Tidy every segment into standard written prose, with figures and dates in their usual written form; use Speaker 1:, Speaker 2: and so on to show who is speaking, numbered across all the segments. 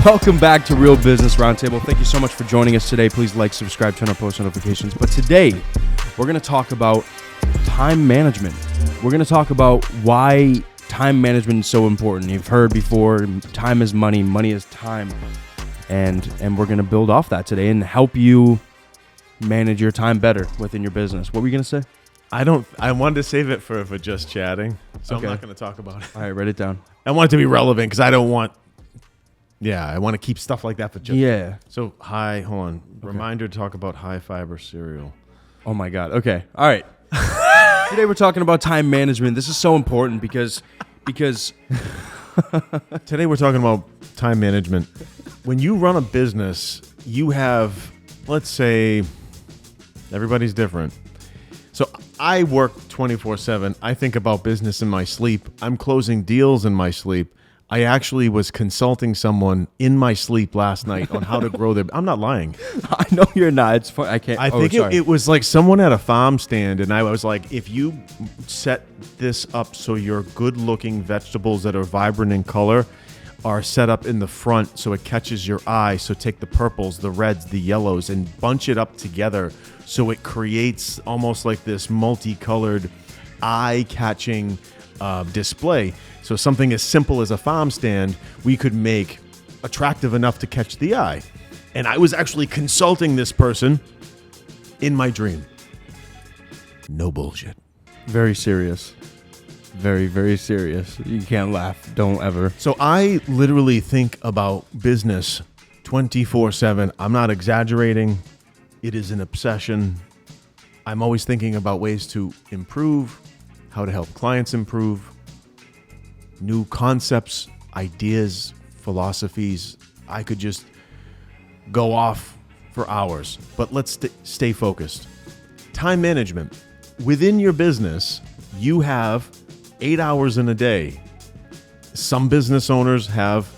Speaker 1: Welcome back to Real Business Roundtable. Thank you so much for joining us today. Please like, subscribe, turn on post notifications. But today, we're going to talk about time management. We're going to talk about why time management is so important. You've heard before, time is money, money is time. And we're going to build off that today and help you manage your time better within your business. What were you going to say?
Speaker 2: I wanted to save it for just chatting, so
Speaker 1: Okay.
Speaker 2: I'm not going to talk about it.
Speaker 1: All right, write it down.
Speaker 2: I want it to be relevant because I want to keep stuff like that for just.
Speaker 1: Yeah.
Speaker 2: So, hold on. Okay. Reminder to talk about high fiber cereal.
Speaker 1: Oh my God. Okay. All right. Today we're talking about time management. This is so important because
Speaker 2: Today we're talking about time management. When you run a business, you have, let's say, everybody's different. So I work 24/7. I think about business in my sleep. I'm closing deals in my sleep. I actually was consulting someone in my sleep last night on how to grow their. I'm not lying.
Speaker 1: I know you're not. It's fun. I can't.
Speaker 2: I think it was like someone at a farm stand, and I was like, if you set this up so your good-looking vegetables that are vibrant in color are set up in the front so it catches your eye. So take the purples, the reds, the yellows, and bunch it up together so it creates almost like this multicolored, eye-catching display. So something as simple as a farm stand, we could make attractive enough to catch the eye. And I was actually consulting this person in my dream. No bullshit.
Speaker 1: Very serious. Very, very serious. You can't laugh. Don't ever.
Speaker 2: So I literally think about business 24/7. I'm not exaggerating. It is an obsession. I'm always thinking about ways to improve, how to help clients improve, new concepts, ideas, philosophies. I could just go off for hours, but let's stay focused. Time management. Within your business, you have 8 hours in a day. Some business owners have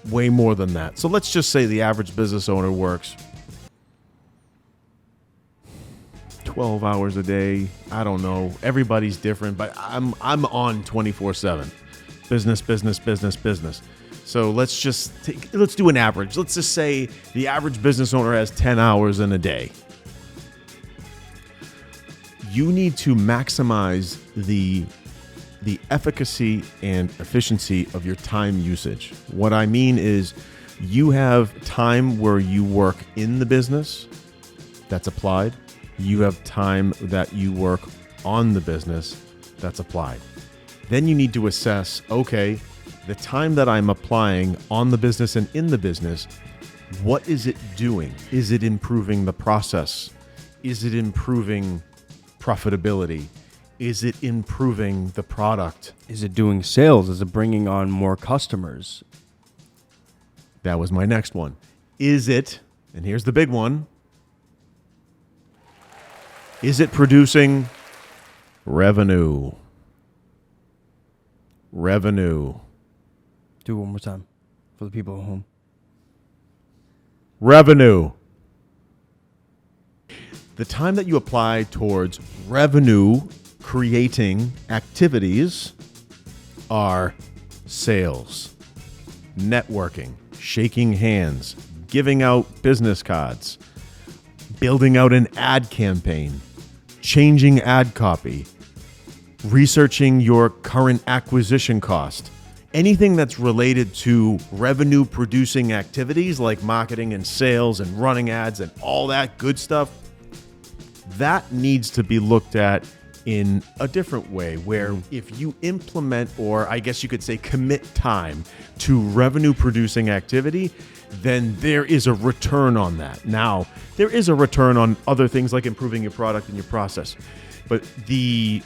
Speaker 2: way more than that. So let's just say the average business owner works 12 hours a day. I don't know. Everybody's different, but I'm on 24/7. Business. So let's do an average. Let's just say the average business owner has 10 hours in a day. You need to maximize the efficacy and efficiency of your time usage. What I mean is you have time where you work in the business, that's applied. You have time that you work on the business, that's applied. Then you need to assess, okay, the time that I'm applying on the business and in the business, what is it doing? Is it improving the process? Is it improving profitability? Is it improving the product?
Speaker 1: Is it doing sales? Is it bringing on more customers?
Speaker 2: That was my next one. Is it, and here's the big one, is it producing revenue? Revenue.
Speaker 1: Do it one more time for the people at home.
Speaker 2: Revenue. The time that you apply towards revenue creating activities are sales, networking, shaking hands, giving out business cards, building out an ad campaign, changing ad copy, researching your current acquisition cost. Anything that's related to revenue producing activities like marketing and sales and running ads and all that good stuff, that needs to be looked at in a different way, where if you implement, or I guess you could say commit time to revenue producing activity, then there is a return on that. Now, there is a return on other things like improving your product and your process, but the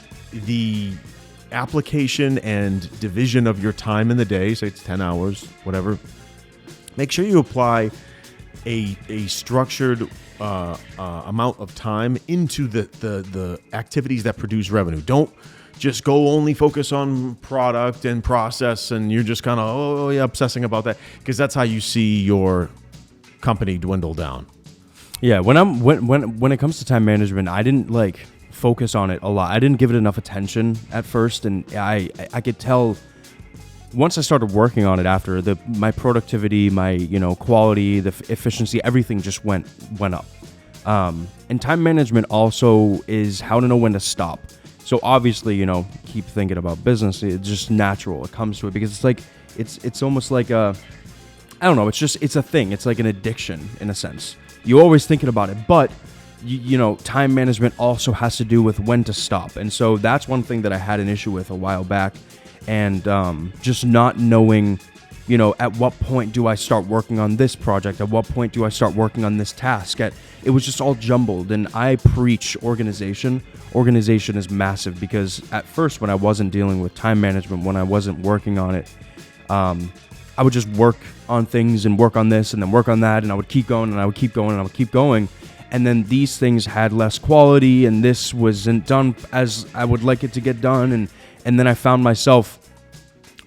Speaker 2: application and division of your time in the day, say it's 10 hours, whatever, make sure you apply a structured amount of time into the activities that produce revenue. Don't just go only focus on product and process and you're just kind of, obsessing about that, because that's how you see your company dwindle down.
Speaker 1: Yeah, when it comes to time management, I didn't focus on it a lot. I didn't give it enough attention at first, and I could tell once I started working on it after, my productivity, my quality, the efficiency, everything just went up. And time management also is how to know when to stop. So obviously, keep thinking about business. It's just natural. It comes to it because it's almost like I don't know. It's a thing. It's like an addiction in a sense. You're always thinking about it, but time management also has to do with when to stop. And so that's one thing that I had an issue with a while back, and just not knowing, at what point do I start working on this project? At what point do I start working on this task? It was just all jumbled. And I preach organization. Organization is massive because at first, when I wasn't dealing with time management, when I wasn't working on it, I would just work on things and work on this and then work on that. And I would keep going and I would keep going and I would keep going. And then these things had less quality and this wasn't done as I would like it to get done. And then I found myself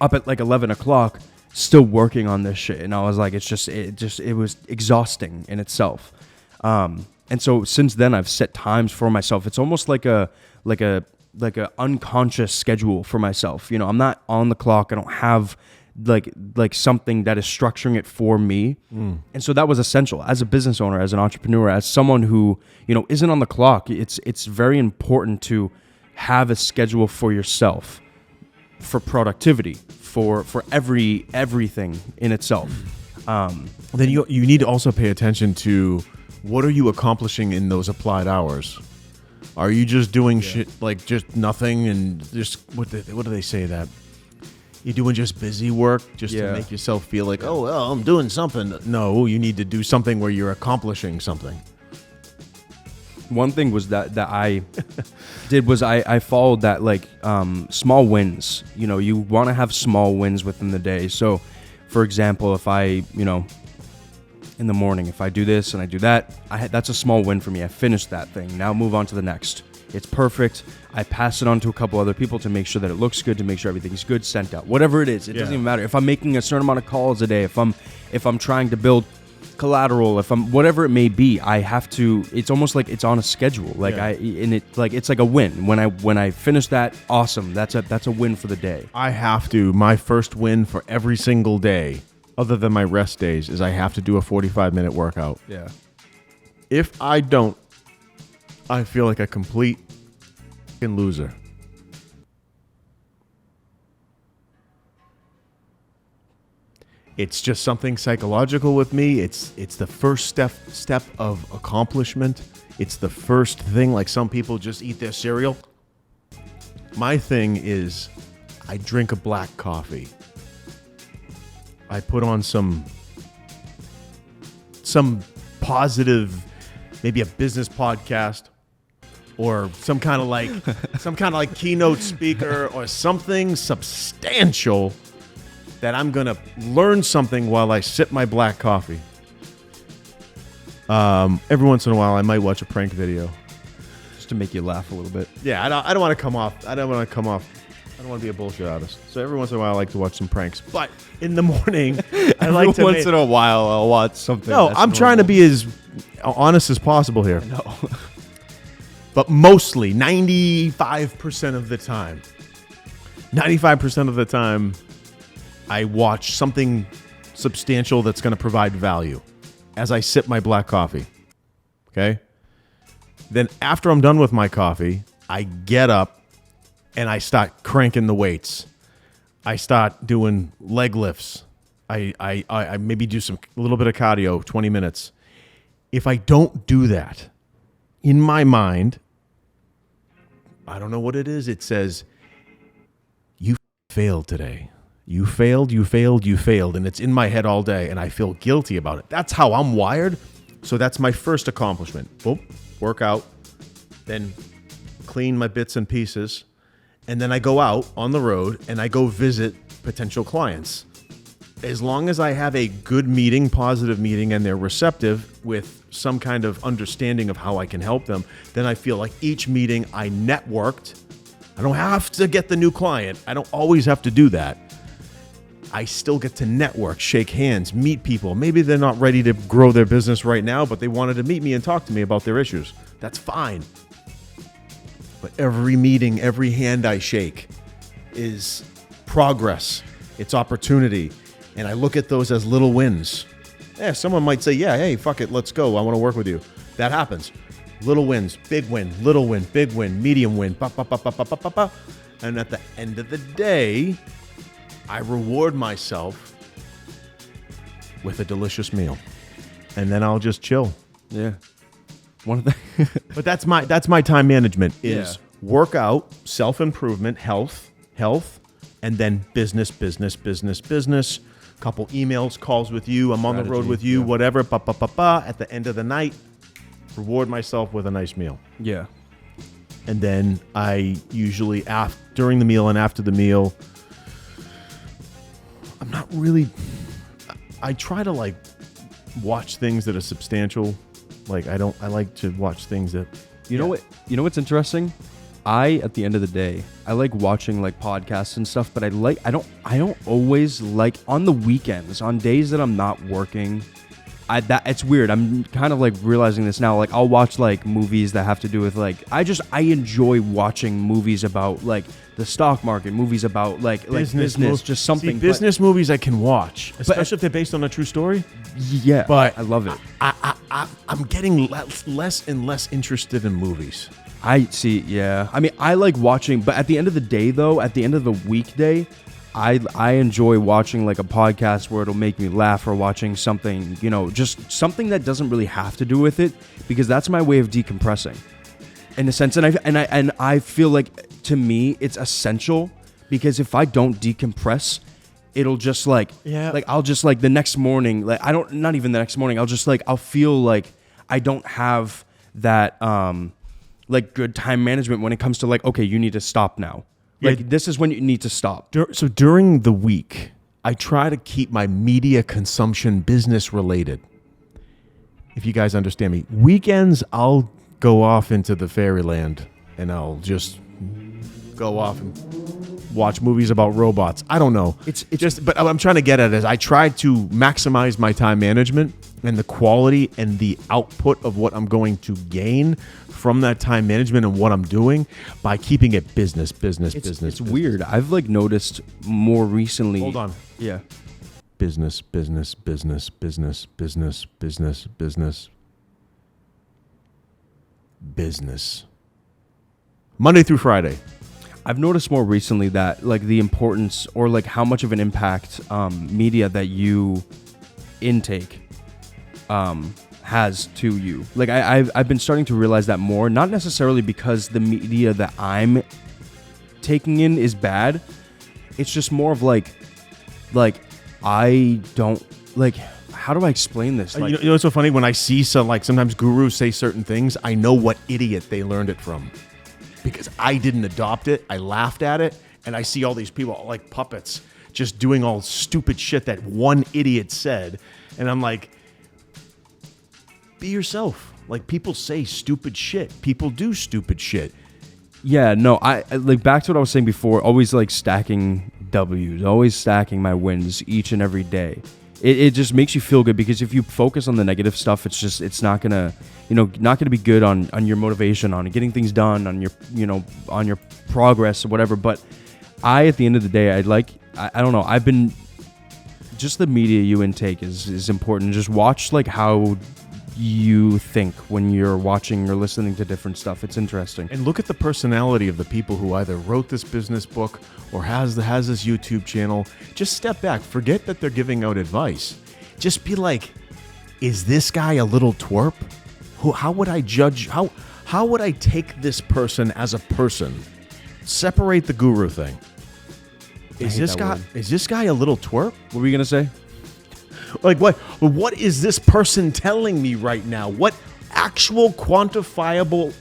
Speaker 1: up at like 11 o'clock still working on this shit. And I was like, it was exhausting in itself. And so since then I've set times for myself. It's almost like a unconscious schedule for myself. I'm not on the clock. I don't have like something that is structuring it for me. And so that was essential as a business owner, as an entrepreneur, as someone who, isn't on the clock. It's very important to have a schedule for yourself, for productivity, for everything in itself.
Speaker 2: Then you need to also pay attention to what are you accomplishing in those applied hours. Are you just doing shit like just nothing and just what do they say that you're doing just busy work just to make yourself feel like, oh, well, I'm doing something. No, you need to do something where you're accomplishing something.
Speaker 1: One thing was that I did was I followed that small wins. You want to have small wins within the day. So, for example, if I, in the morning, if I do this and I do that, that's a small win for me. I finished that thing. Now move on to the next. It's perfect. I pass it on to a couple other people to make sure that it looks good, to make sure everything's good, sent out. Whatever it is, it doesn't even matter. If I'm making a certain amount of calls a day, if I'm trying to build collateral, whatever it may be, I have to. It's almost like it's on a schedule. It's like a win. When I finish that, awesome. That's a win for the day.
Speaker 2: I have to. My first win for every single day, other than my rest days, is I have to do a 45-minute workout.
Speaker 1: Yeah.
Speaker 2: If I don't, I feel like a complete fucking loser. It's just something psychological with me. It's the first step of accomplishment. It's the first thing. Like some people just eat their cereal. My thing is I drink a black coffee. I put on some positive, maybe a business podcast or some kind of like keynote speaker or something substantial that I'm going to learn something while I sip my black coffee. Every once in a while, I might watch a prank video.
Speaker 1: Just to make you laugh a little bit.
Speaker 2: Yeah, I don't want to come off. I don't want to be a bullshit artist. So every once in a while, I like to watch some pranks. But in the morning, I like to...
Speaker 1: Once in a while, I'll watch something.
Speaker 2: No, I'm trying to be as honest as possible here.
Speaker 1: No.
Speaker 2: But mostly, 95% of the time, I watch something substantial that's going to provide value as I sip my black coffee. Okay? Then after I'm done with my coffee, I get up and I start cranking the weights. I start doing leg lifts. I maybe do a little bit of cardio, 20 minutes. If I don't do that, in my mind, I don't know what it is. It says, you failed today. You failed. And it's in my head all day, and I feel guilty about it. That's how I'm wired. So that's my first accomplishment. Boom, workout, then clean my bits and pieces, and then I go out on the road, and I go visit potential clients. As long as I have a good meeting, positive meeting, and they're receptive with some kind of understanding of how I can help them, then I feel like each meeting I networked. I don't have to get the new client. I don't always have to do that. I still get to network, shake hands, meet people. Maybe they're not ready to grow their business right now, but they wanted to meet me and talk to me about their issues. That's fine. But every meeting, every hand I shake is progress. It's opportunity. And I look at those as little wins. Yeah, someone might say, yeah, hey, fuck it, let's go. I want to work with you. That happens. Little wins, big win, little win, big win, medium win, ba, ba, ba, ba, ba, ba, ba, ba. And at the end of the day, I reward myself with a delicious meal. And then I'll just chill.
Speaker 1: Yeah. One of the
Speaker 2: But that's my time management is workout, self-improvement, health, and then business. Couple emails, calls with you. I'm on the road with you, whatever. Ba, ba, ba, ba. At the end of the night, reward myself with a nice meal.
Speaker 1: Yeah.
Speaker 2: And then I usually, during the meal and after the meal, I'm not really, I try to like watch things that are substantial. Like I like to watch things that,
Speaker 1: you know what's interesting? At the end of the day, I like watching like podcasts and stuff, but I don't always like on the weekends, on days that I'm not working. It's weird. I'm kind of like realizing this now. Like I'll watch like movies that have to do with like, I enjoy watching movies about like the stock market, movies about like business, just something.
Speaker 2: See, business movies I can watch, especially if they're based on a true story.
Speaker 1: Yeah,
Speaker 2: but
Speaker 1: I love it.
Speaker 2: I'm getting less and less interested in movies.
Speaker 1: I see. Yeah. I mean, I like watching, but at the end of the day though, at the end of the weekday, I enjoy watching like a podcast where it'll make me laugh, or watching something, just something that doesn't really have to do with it, because that's my way of decompressing in a sense. And I feel like to me, it's essential, because if I don't decompress, it'll just like I'll just like the next morning, like not even the next morning, I'll just like, I'll feel like I don't have that, like good time management when it comes to like, okay, you need to stop now. Like this is when you need to stop.
Speaker 2: So during the week, I try to keep my media consumption business related. If you guys understand me, weekends I'll go off into the fairyland and I'll just go off and watch movies about robots. I don't know. It's just, but I'm trying to get at it is I try to maximize my time management and the quality and the output of what I'm going to gain from that time management and what I'm doing by keeping it business.
Speaker 1: It's weird. I've like noticed more recently.
Speaker 2: Hold on.
Speaker 1: Yeah.
Speaker 2: Business. Monday through Friday.
Speaker 1: I've noticed more recently that like the importance, or like how much of an impact media that you intake has to you. Like I've been starting to realize that more, not necessarily because the media that I'm taking in is bad. It's just more of like I don't like, how do I explain this? Like,
Speaker 2: you know what's so funny? When I see sometimes gurus say certain things, I know what idiot they learned it from, because I didn't adopt it. I laughed at it, and I see all these people like puppets just doing all stupid shit that one idiot said, and I'm like, be yourself. Like, people say stupid shit. People do stupid shit.
Speaker 1: Yeah, no, I like back to what I was saying before, always like stacking W's, always stacking my wins each and every day. It just makes you feel good, because if you focus on the negative stuff, it's not gonna, not gonna be good on your motivation, on getting things done, on your, on your progress or whatever. But at the end of the day, I don't know. I've been, just the media you intake is important. Just watch like how you think when you're watching or listening to different stuff. It's interesting.
Speaker 2: And look at the personality of the people who either wrote this business book or has this YouTube channel. Just step back. Forget that they're giving out advice. Just be like, is this guy a little twerp? How would I judge? How would I take this person as a person? Separate the guru thing. Is this guy a little twerp?
Speaker 1: What were you gonna say?
Speaker 2: Like what? What is this person telling me right now? What actual quantifiable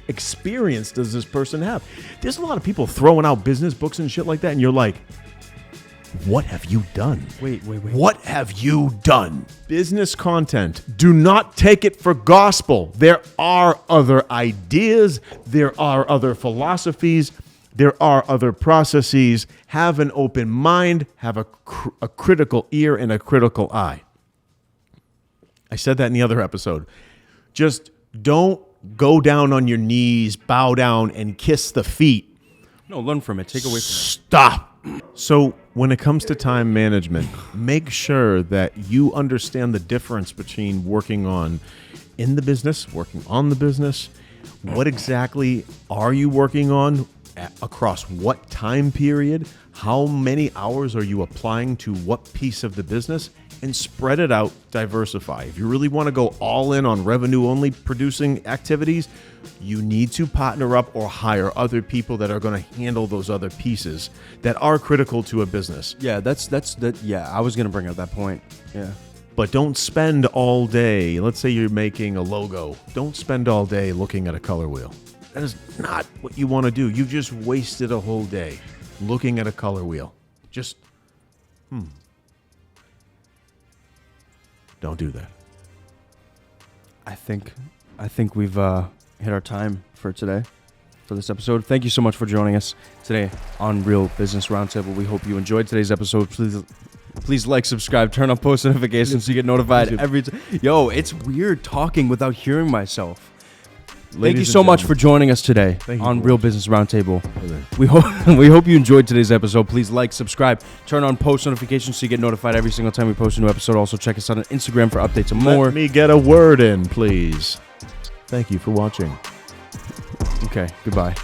Speaker 2: experience does this person have? There's a lot of people throwing out business books and shit like that, and you're like, what have you done?
Speaker 1: Wait.
Speaker 2: What have you done? Business content. Do not take it for gospel. There are other ideas. There are other philosophies. There are other processes. Have an open mind. Have a critical ear and a critical eye. I said that in the other episode. Just don't go down on your knees, bow down, and kiss the feet.
Speaker 1: No, learn from it. Take away from it.
Speaker 2: Stop. So when it comes to time management, make sure that you understand the difference between working on in the business, working on the business. What exactly are you working on across what time period? How many hours are you applying to what piece of the business? And spread it out, diversify. If you really want to go all in on revenue only producing activities, you need to partner up or hire other people that are going to handle those other pieces that are critical to a business.
Speaker 1: Yeah, that's yeah, I was going to bring up that point. Yeah.
Speaker 2: But don't spend all day. Let's say you're making a logo. Don't spend all day looking at a color wheel. That is not what you want to do. You just wasted a whole day looking at a color wheel. Just don't do that.
Speaker 1: I think we've hit our time for today, for this episode. Thank you so much for joining us today on Real Business Roundtable. We hope you enjoyed today's episode. Please like, subscribe, turn on post notifications so you get notified every time. Yo, it's weird talking without hearing myself. Thank you so much for joining us today on Real Business Roundtable. We hope you enjoyed today's episode. Please like, subscribe, turn on post notifications so you get notified every single time we post a new episode. Also, check us out on Instagram for updates and more.
Speaker 2: Let me get a word in, please. Thank you for watching.
Speaker 1: Okay, goodbye.